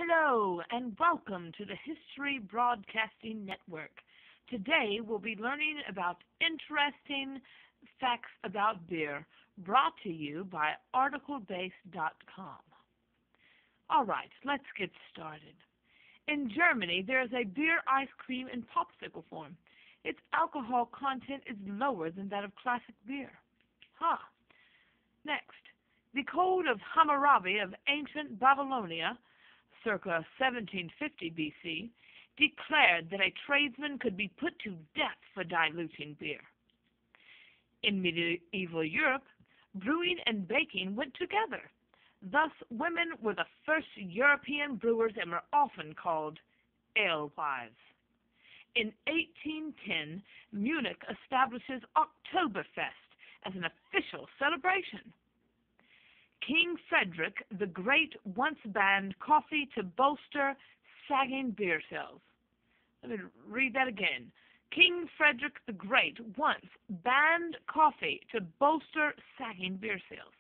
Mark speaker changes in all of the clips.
Speaker 1: Hello, and welcome to the History Broadcasting Network. Today we'll be learning about interesting facts about beer brought to you by articlebase.com. All right, let's get started. In Germany, there is a beer ice cream in popsicle form. Its alcohol content is lower than that of classic beer. Next, the Code of Hammurabi of ancient Babylonia circa 1750 BC, declared that a tradesman could be put to death for diluting beer. In medieval Europe, brewing and baking went together. Thus, women were the first European brewers and were often called alewives. In 1810, Munich establishes Oktoberfest as an official celebration. King Frederick the Great once banned coffee to bolster sagging beer sales. Let me read that again. King Frederick the Great once banned coffee to bolster sagging beer sales.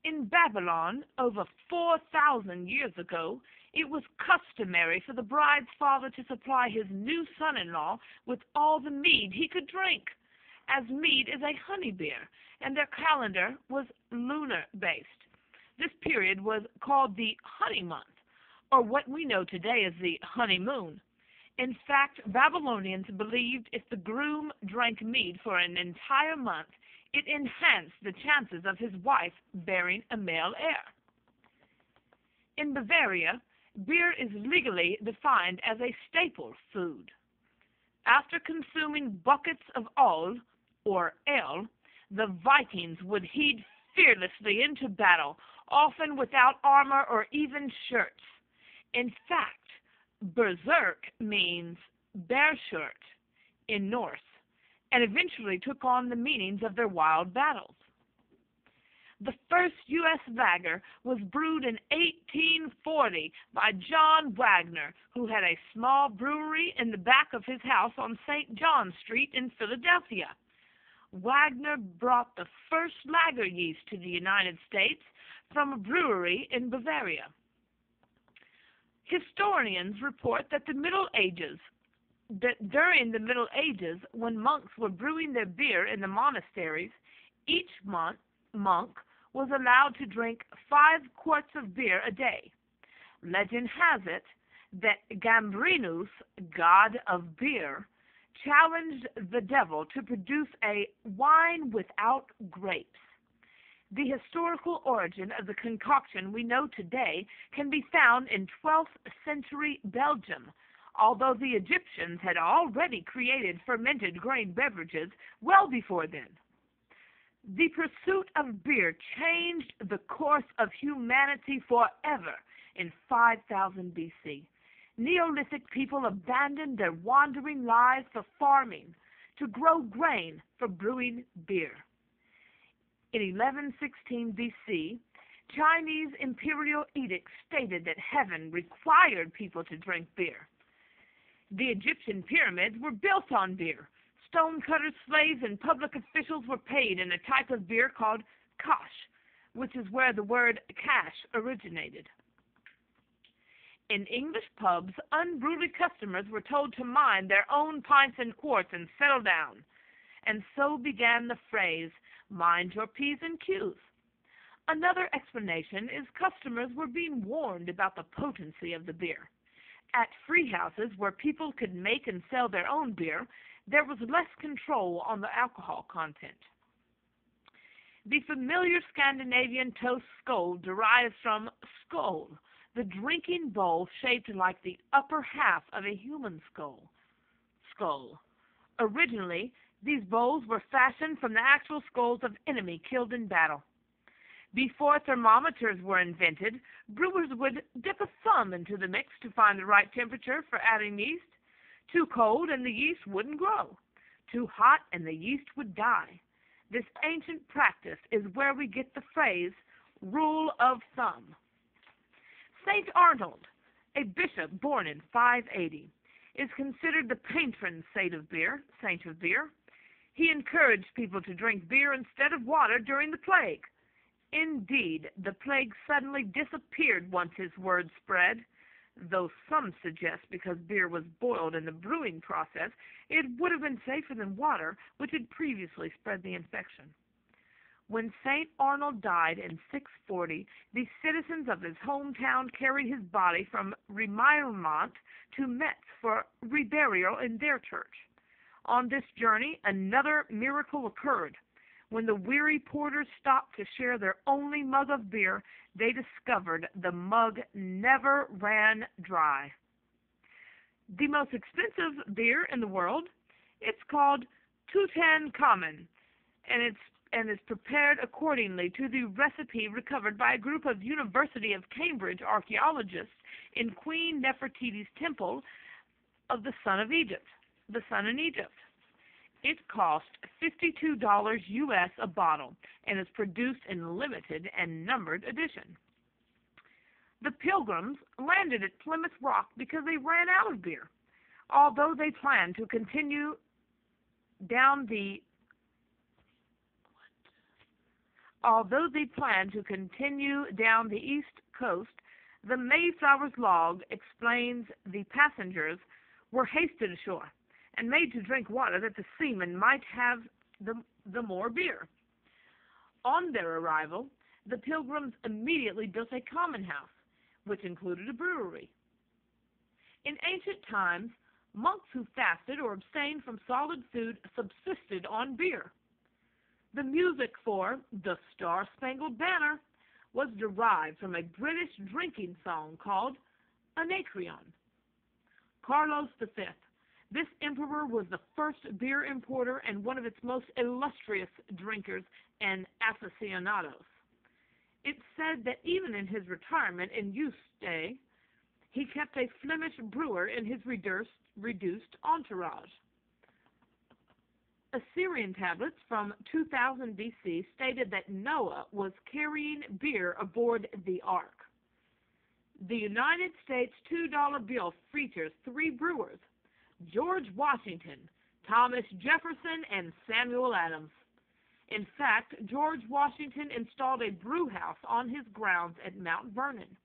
Speaker 1: In Babylon, over 4,000 years ago, it was customary for the bride's father to supply his new son-in-law with all the mead he could drink, as mead is a honey beer, and their calendar was lunar-based. This period was called the honey month, or what we know today as the honeymoon. In fact, Babylonians believed if the groom drank mead for an entire month, it enhanced the chances of his wife bearing a male heir. In Bavaria, beer is legally defined as a staple food. After consuming buckets of Öl, or ale, the Vikings would head fearlessly into battle, often without armor or even shirts. In fact, berserk means bear shirt in Norse, and eventually took on the meanings of their wild battles. The first U.S. lager was brewed in 1840 by John Wagner, who had a small brewery in the back of his house on St. John Street in Philadelphia. Wagner brought the first lager yeast to the United States from a brewery in Bavaria. Historians report that during the Middle Ages, when monks were brewing their beer in the monasteries, each monk was allowed to drink 5 quarts of beer a day. Legend has it that Gambrinus, god of beer, challenged the devil to produce a wine without grapes. The historical origin of the concoction we know today can be found in 12th century Belgium, although the Egyptians had already created fermented grain beverages well before then. The pursuit of beer changed the course of humanity forever in 5000 BC. Neolithic people abandoned their wandering lives for farming, to grow grain for brewing beer. In 1116 BC, Chinese imperial edicts stated that heaven required people to drink beer. The Egyptian pyramids were built on beer. Stonecutters, slaves, and public officials were paid in a type of beer called kash, which is where the word cash originated. In English pubs, unruly customers were told to mind their own pints and quarts and settle down. And so began the phrase, mind your P's and Q's. Another explanation is customers were being warned about the potency of the beer. At free houses where people could make and sell their own beer, there was less control on the alcohol content. The familiar Scandinavian toast skål derives from skål, the drinking bowl shaped like the upper half of a human skull. Originally, these bowls were fashioned from the actual skulls of enemy killed in battle. Before thermometers were invented, brewers would dip a thumb into the mix to find the right temperature for adding yeast. Too cold and the yeast wouldn't grow. Too hot and the yeast would die. This ancient practice is where we get the phrase, rule of thumb. St. Arnold, a bishop born in 580, is considered the patron saint of beer. He encouraged people to drink beer instead of water during the plague. Indeed, the plague suddenly disappeared once his word spread, though some suggest because beer was boiled in the brewing process, it would have been safer than water, which had previously spread the infection. When St. Arnold died in 640, the citizens of his hometown carried his body from Remiremont to Metz for reburial in their church. On this journey, another miracle occurred. When the weary porters stopped to share their only mug of beer, they discovered the mug never ran dry. The most expensive beer in the world, it's called Tutankhamen, and is prepared accordingly to the recipe recovered by a group of University of Cambridge archaeologists in Queen Nefertiti's temple of the Sun in Egypt. It cost $52 US a bottle and is produced in limited and numbered edition. The Pilgrims landed at Plymouth Rock because they ran out of beer. Although they planned to continue down the East Coast, the Mayflower's log explains the passengers were hasted ashore and made to drink water that the seamen might have the more beer. On their arrival, the Pilgrims immediately built a common house, which included a brewery. In ancient times, monks who fasted or abstained from solid food subsisted on beer. The music for The Star-Spangled Banner was derived from a British drinking song called Anacreon. Carlos V, this emperor, was the first beer importer and one of its most illustrious drinkers and aficionados. It's said that even in his retirement in Yuste, he kept a Flemish brewer in his reduced entourage. Assyrian tablets from 2000 BC stated that Noah was carrying beer aboard the ark. The United States $2 bill features 3 brewers: George Washington, Thomas Jefferson, and Samuel Adams. In fact, George Washington installed a brew house on his grounds at Mount Vernon.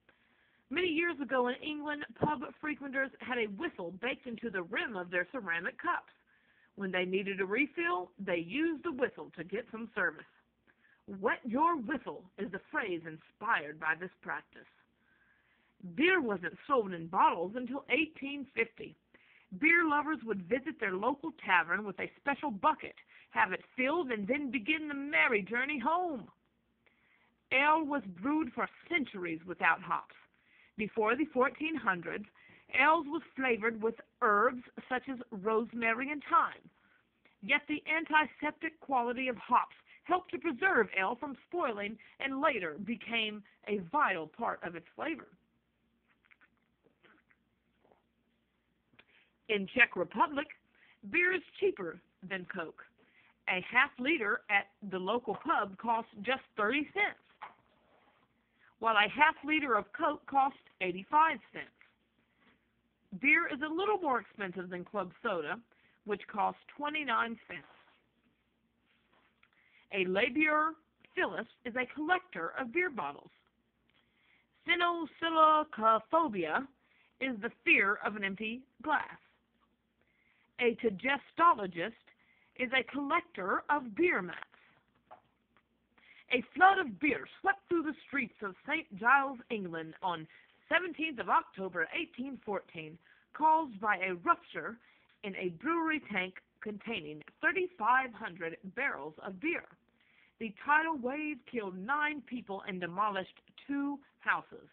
Speaker 1: Many years ago in England, pub frequenters had a whistle baked into the rim of their ceramic cups. When they needed a refill, they used the whistle to get some service. Wet your whistle is the phrase inspired by this practice. Beer wasn't sold in bottles until 1850. Beer lovers would visit their local tavern with a special bucket, have it filled, and then begin the merry journey home. Ale was brewed for centuries without hops. Before the 1400s, ale was flavored with herbs such as rosemary and thyme. Yet the antiseptic quality of hops helped to preserve ale from spoiling and later became a vital part of its flavor. In Czech Republic, beer is cheaper than Coke. A half-liter at the local pub costs just 30 cents, while a half-liter of Coke costs 85 cents. Beer is a little more expensive than club soda, which costs 29 cents. A labior philus is a collector of beer bottles. Phenosilocophobia is the fear of an empty glass. A digestologist is a collector of beer mats. A flood of beer swept through the streets of St. Giles, England on 17th of October, 1814, caused by a rupture in a brewery tank containing 3,500 barrels of beer. The tidal wave killed 9 people and demolished 2 houses.